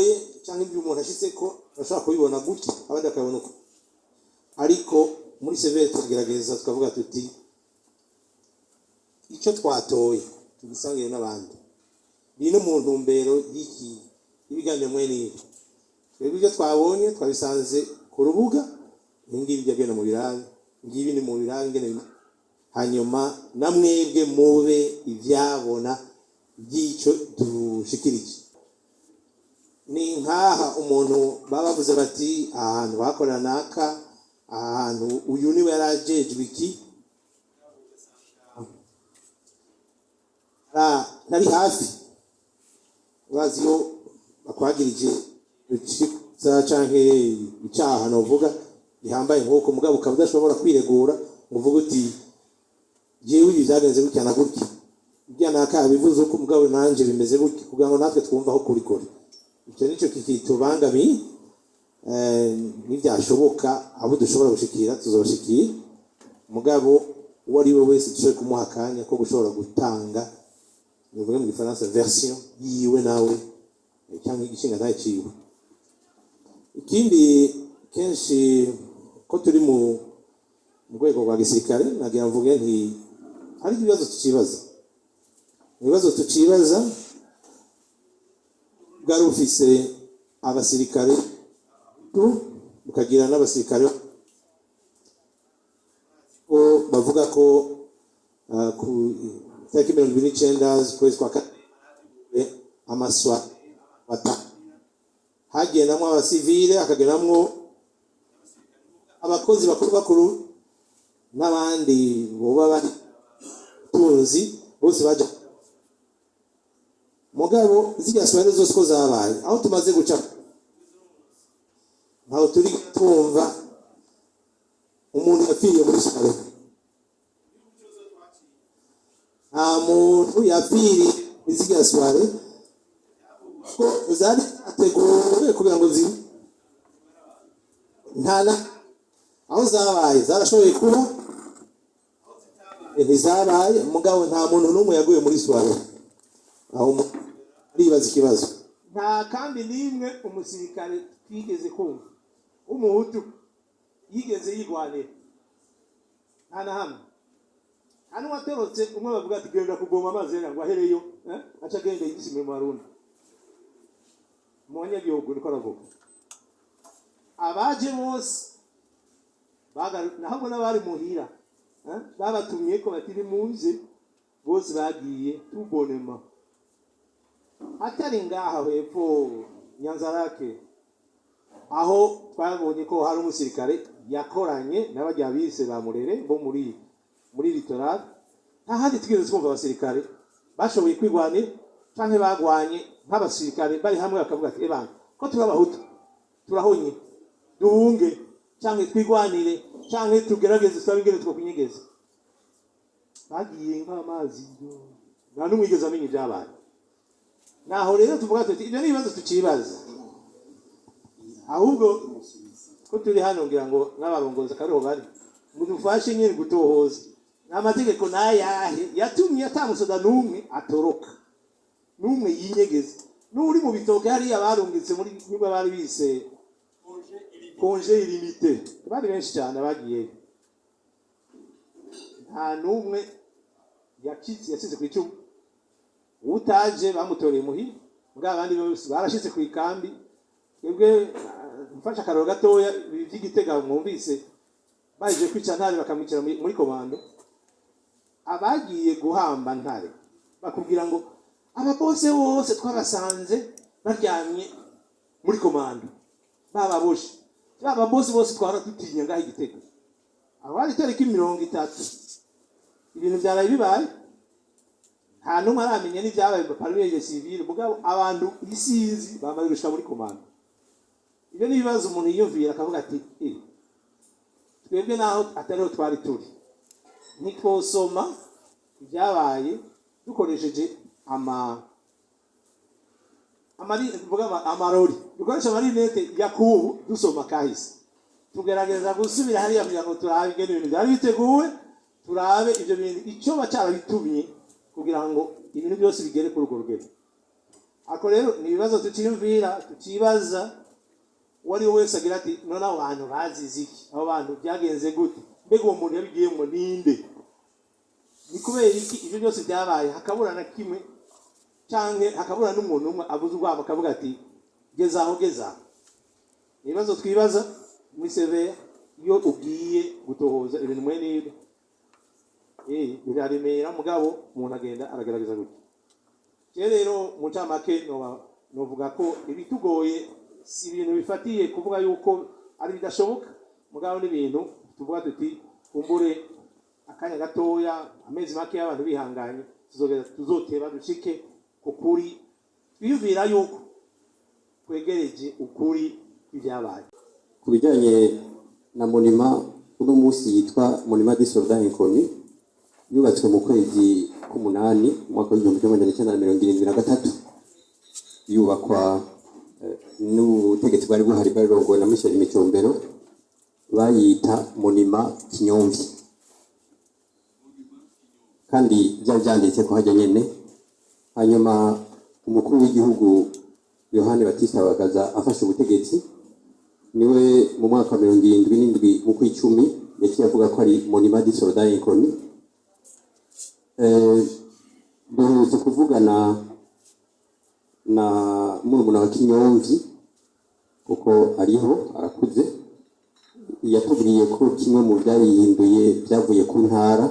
bitoye cyangwa ibyo umuntu ashitseko bashaka kubibona gutya abandi akabona uko. Ariko muri severe tugerageza tukavuga tuti icyo twatoye tugisangiye n'abandi ni no mu ntumbero y'iki ibiganiro mwene ibi. Twebwe ibyo twabonye twabisanze ku rubuga n'ingibi byagenda mu birabe ngibi ni mu birabe ngene hanyuma namwebwe mube ibyabona by'icyo dushikirije. Ni nkaha umuntu babavuze bati ahantu bakorana naka ahantu uyu niwe yarajejwe iki nari hafi baziyo bakwagirije za canke icyaha novuga gihambaye nk'uko mugabo ukaba udashobora kwiregura ngo uvuge uti jewe ibi byagenze gutya na gutya ibya naka bivuze uko mugabo nanje bimeze gutya kugira ngo natwe twumva aho kuri kuri. Icyo nicyo kitubangamiye n'ibyashoboka abo dushobora gushikira tuzobashikira mugabo uwo ari we wese dushobora kumuha akanya ko gushobora gutanga nivuga mu gifaransa version yiwe nawe cyangwa igishinga nawe ciwe. Ikindi kenshi ko turi mu rwego rwa gisirikare nagira mvuge nti hari ibibazo tucibaza bwari ufise abasirikare ukagira n'abasirikare bavuga ko ku tariki 29 kwezi kwa kane amaswa hagendamwo abasivile hakagendamwo abakozi bakuru n'abandi boba bari tunzi bose baje mugabo zijya swende zose ko zabaye aho tumaze guca ntaho turi tumva umuntu yapfiriye muri siporo. Nta muntu yapfiriye izijya sware ko zari ateguwe kugira ngo ntana aho zabaye zarashoboye kuba ntizabaye mugabo nta muntu n'umwe yaguye muri sware aho ribaza ikibazo. Nta kandi nimwe umusirikare twigeze kumva umuhutu yigeze yigwanira nta na hamwe. Hano waterotse umwe bavuga ati genda kugoma amazi ngo ahereyo aca genda yigisime mu Barundi mwanya gihugu niko aravuga. Abaje bose naho n'abari muhira babatumye ko batiri munze bose bagiye tubonema atari ngaha hepfo Nyanzarake aho twabonye ko hari umusirikare yakoranye n'abajya bise bamurere bo muri litorale. Nta handi twigeze twumva abasirikare bashoboye kwigwanira canke bagwanye nk'abasirikare bari hamwe bakavuga ati ebana ko turabahuta turahonye duhunge canke twigwanire canke tugerageze sabe ingene twokunyegeza. Bagiye nk'amazi nta n'umwigeze amenya ibyabaye. Naho rero tuvuga tuti ibyo ni ibibazo tucibaza ahubwo ko turi hano ngira ngo n'abarongoza karoho bari mudufashe nyine gutohoza n'amategeko nayahe yatumye atamusoda n'umwe atoroka n'umwe yinyegeza n'uri mu bitoke hari abarungitse muri nibwo bari bise congé illimité bari benshi cyane bagiye nta n'umwe yasize ku icumu utaje bamutoreye muhira mbwa abandi bose barashitse ku ikambi. Twebwe mfasha karoro gatoya by'Igitega mwumvise baje kwica ntare bakamwicira muri komando. Abagiye guhamba ntare bakubwira ngo aba bose bose twabasanze baryamye muri komando bababoshe baba bose twara dutinya ngaho Igitega. Abari tariki 30 ibintu byaraye bibaye nta numwe aramenya n'ibyabaye parmi civile mugabo abantu isizi bamaze gushika muri komando. Ibyo ni ibibazo umuntu yiyumvira akavuga ati twebwe naho atariho twari turi ntitwosoma ibyabaye dukoresheje amarori dukoresha amarinete ya kubu dusoma kahise tugerageza gusubira hariya kugira ngo turabe ingene ibintu byari biteguwe turabe ibyo bintu icyo bacara bitumye kugira ngo ibintu byose bigere kuri urwo rugero. ako rero ni ibibazo tukibaza wari wese agira ati none abo bantu bazize iki, abo bantu byagenze gute, mbega uwo muntu yabigiyemo ninde, ni kubera iki ibyo byose byabaye hakabura na kimwe, canke hakabura n'umuntu umwe abuze urwamo akavuga ati gezaho. Ibibazo twibaza muri severe iyo ugiye gutohoza ibintu mwe niba biraremera, mugabo umuntu agenda aragerageza gutya. Rero mu ncamake novuga ko ibitugoye si ibintu bifatiye kuvuga yuko ari bidashoboka, mugabo n'ibintu tuvuga tuti kumbure akanya gatoya, amezi make y'abantu bihanganye tuzoteba dushike ku kuri, twiyumvira yuko twegereje ukuri ibyabaye. Ku bijyanye na monima, uno munsi yitwa Monument des Soldats Inconnus, yubatswe mu kwezi k'umunani mu mwaka w'1973, yubakwa n'ubutegetsi bwari buhari bwarongowe na Michel Micombero, bayita Monument Kinyomvyi, kandi byari byanditse ko hajya nyene. Hanyuma umukuru w'igihugu Yohani Batista Bagaza afashe ubutegetsi, niwe mu mwaka wa 77 mu kw'icumi yaciye avuga ko ari Monument des Soldats Inconnus. Duherutse kuvugana na murumuna wa Kinyomvyi kuko ariho arakuze, yatubwiye ko kimwe mu byayihinduye byavuye ku ntara,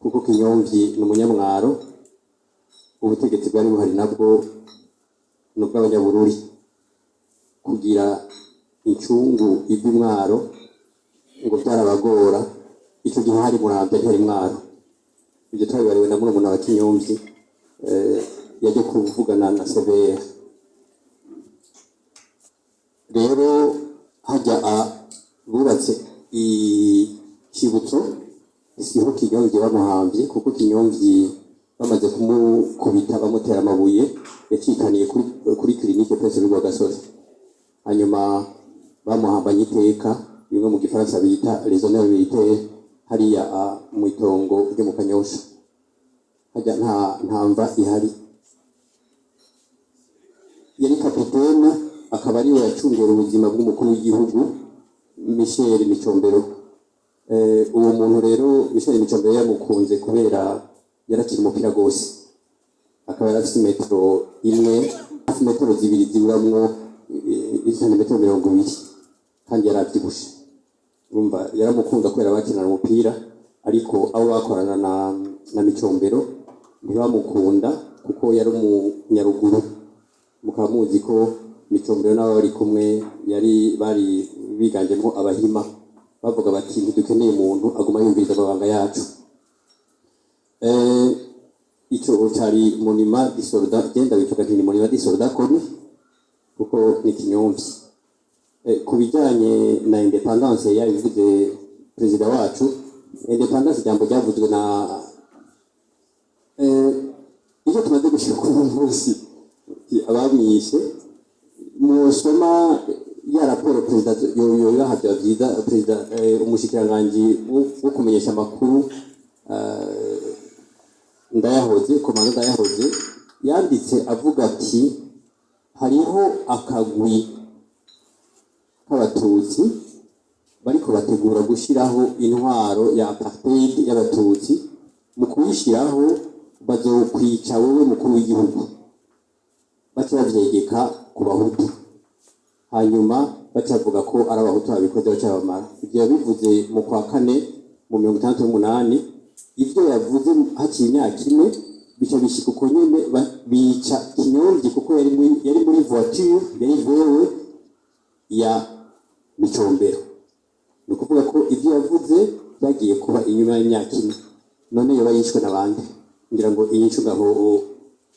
kuko Kinyomvyi ni umunyamwaro, ubutegetsi bwari buhari nabwo n'ubw'abanyabururi, kugira incungu iby'umwaro ngo byarabagora. Icyo gihe hari Muramvya ntihari Mwaro. Ibyo twabibariwe na murumuna wa Kinyomvyi yaje kuvugana na severe. Rero hajya bubatse ikibutso siho Kinyomvyi bamuhambye, kuko Kinyomvyi bamaze kumukubita bamutera amabuye yacikaniye kuri clinique Prince Rwa Gasozi. Hanyuma bamuhambanye iteka, bimwe mu gifaransa bita les honneurs militaires, hariya mu itongo ryo mu Kanyosha. Hajya nta mva ihari. Yari kapitene, akaba ariwe yacungera ubuzima bw'umukuru w'igihugu Michel Micombero. Uwo muntu rero Michel Micombero yamukunze kubera yarakiri umupira gose, akaba yarafite metero imwe, hafi metero zibiri ziburamwo metero 20, kandi yarabyibushe. Urumva yaramukunda kubera bakinana umupira, ariko abo bakorana na Micombero ntibamukunda kuko yari umunyaruguru. Mukaba muzi ko Micombero n'abo bari kumwe bari biganjemo abahima, bavuga bati ntidukeneye umuntu aguma yumviriza amabanga yacu. Icyo cyari Monument des Soldats, genda bivuga nti Monument des Soldats Inconnus kuko ni Kinyomvyi. Ku bijyanye na independence yabivuze perezida wacu, independence jambo ryavuzwe na icyo tumaze gushira ku munsi abamwishe. Musoma ya raporo perezida yahabya byiza, perezida umushikiranganji wo kumenyesha amakuru komanda Ndayahoze yanditse avuga ati hariho akagwi k'abatutsi bariko bategura gushiraho intwaro ya apartheid y'abatutsi, mu kuyishiraho bazokwica wowe mukuru w'igihugu, baca bavyegeka ku bahutu, hanyuma bacavuga ko ari abahutu babikoze bacabamara. Ibyo yabivuze mu kwa kane mu 1968. Ibyo yavuze haciye imyaka ine bica bishika uko nyene bica Kinyomvyi, kuko yari muri voiture yari vewe ya Micombero. Ni ukuvuga ko ibyo yavuze bagiye kuba inyuma y'imyaka ine. None yoba yishwe n'abandi, ngira ngo inyinshi ngaho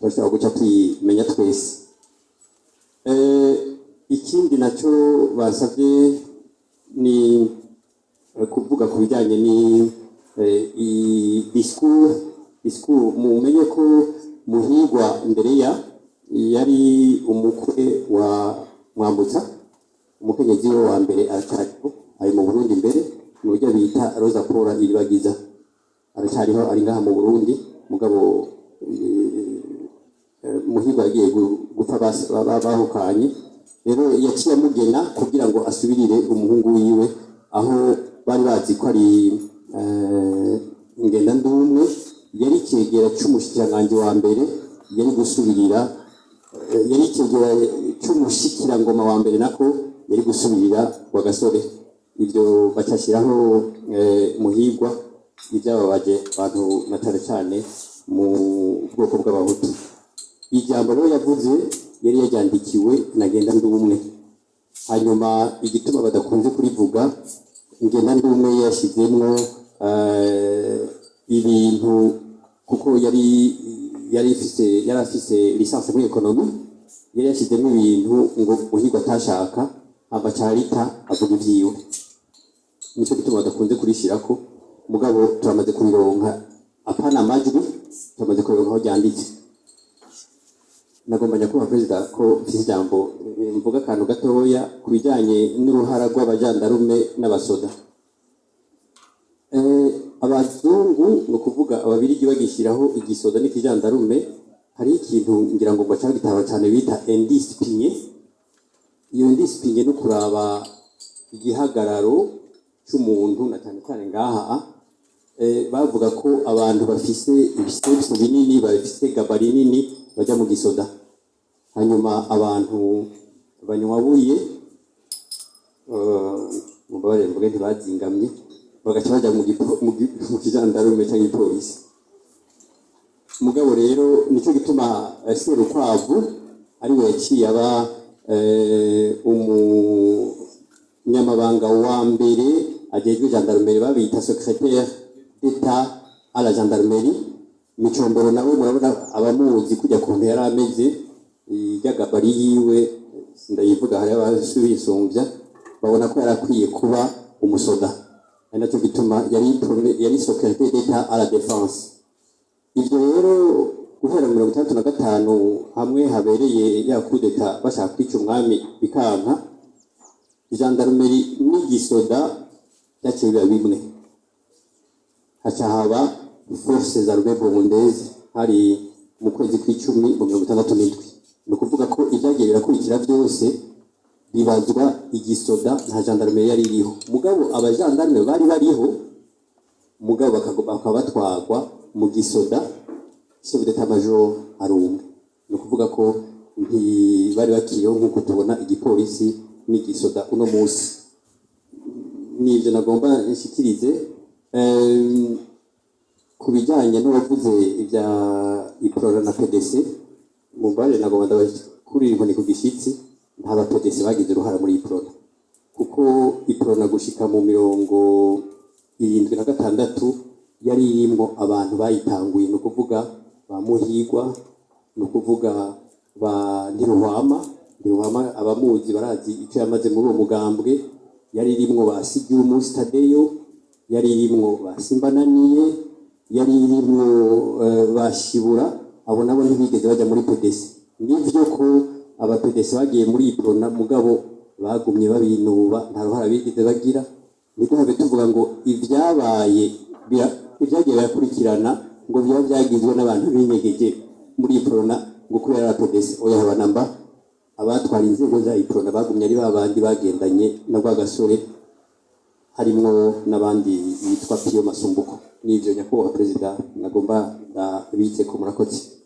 bashobora guca twimenya twese. Ikindi nacyo basabye ni kuvuga ku bijyanye ni discours. Mumenye ko Muhigwa Ndereya yari umukwe wa Mwambutsa, umukenyezi we wa mbere ari mu Burundi mbere, mu buryo bita Rosa Paula Iribagiza, aracyariho ari ngaha mu Burundi, mugabo Muhirwa yagiye gupfa bahukanye, rero yaciye amugena kugira ngo asubirire umuhungu wiwe, aho bari bazi ko ari Ngendandumwe yari icegera c'umushikiranganji wa mbere, yari gusubirira yari icegera c'umushikirangoma wa mbere nako yari gusubirira wa Gasore. Ivyo bacashiraho Muhirwa, ivyababaje abantu na cane cane mu bwoko bw'abahutu. Ijambo rero yavuze yari yajyandikiwe na Ngendandumwe, hanyuma igituma badakunze kurivuga, Ngendandumwe yashizemwo ibintu kuko yari afise lisansi muri ekonomi, yari yashizemwo ibintu ngo Muhirwa atashaka, hamba carita avuga ivyiwe. Nico gituma badakunze kurishirako, mugabo turamaze kubironka apana amajwi, turamaze kubironka aho ryanditse. Nagomba nyakubahwa perezida ko mfise ijambo mvuga akantu gatoya ku bijanye n'uruhara rw'abajandarume n'abasoda. Abazungu ni ukuvuga ababirigi bagishiraho igisoda n'ikijandarume, hari ikintu ngira ngo baca gitaba cyane bita indiscipline. Iyo indiscipline no kuraba igihagararo c'umuntu na cyane cyane ngaha, bavuga ko abantu bafise ibisteps binini, bafise gabari nini bajya mu gisoda, hanyuma abantu banywabuye mubare mvuge ntibazingamye bagaca bajya mu kijandarume cyangwa ipolisi. Mugabo rero nico gituma Serukwavu ari we yaciye aba umunyamabanga wa mbere ajejwe gendarmerie, babita secrétaire d'État à la gendarmerie. Micombero nawe murabona abamuzi kujya kuntu yari ameze, ijyagabari yiwe ndayivuga, hari abasubisumbya babona ko yari akwiye kuba umusoda, ari nacyo gituma yari secrétaire d'État à la défense. Ivyo rero guhera 1965 hamwe habereye ya coup d'État bashaka kwica umwami bikanka, gendarmerie n'igisoda byaciye biba bimwe, haca haba forces armées burundaises hari mu kwezi kw'icumi mu 1967. Ni ukuvuga ko ibyagiye birakurikira byose bibazwa igisoda nta gendarmerie yari iriho, mugabo abajandarme bari bariho, mugabo bakaba batwagwa mu gisoda, chef d'état-major ari umwe. Ni ukuvuga ko ntibari bakiriho nk'uko tubona igipolisi n'igisoda uno munsi. Nivyo nagomba nshikirize ku bijyanye n'uwavuze ibya iprora na PDC. Mumbare nagomba ndabakuri inkoni ku gishitsi, nta ba PDC bagize uruhara muri iprora, kuko iprora gushika mu 76 yari irimo abantu bayitanguye, ni ukuvuga ba Muhirwa, ni ukuvuga ba Ndiruhwama abamuzi barazi icyo yamaze muri uwo mugambwe. Yari irimwo ba Sigiumu Stadeyo, yari irimwo ba Simbananiye, yari irimwo bashibura, abo nabo ntibigeze bajya muri PDC. Nivyo ko aba PDC bagiye muri iprona, mugabo bagumye babinuba, nta ruhara bigeze bagira. Niko habe tuvuga ngo ivyabaye ibyagiye birakurikirana ngo byaba byagizwe n'abantu binyegeje muri iprona ngo kubera PDC. Oya habanamba, abatwara inzego za iprona bagumye ari babandi bagendanye na Rwagasore, harimwo n'abandi bitwa Pio Masumbuko. Nivyo nyakubahwa perezida nagomba ndabitse ko murakoze.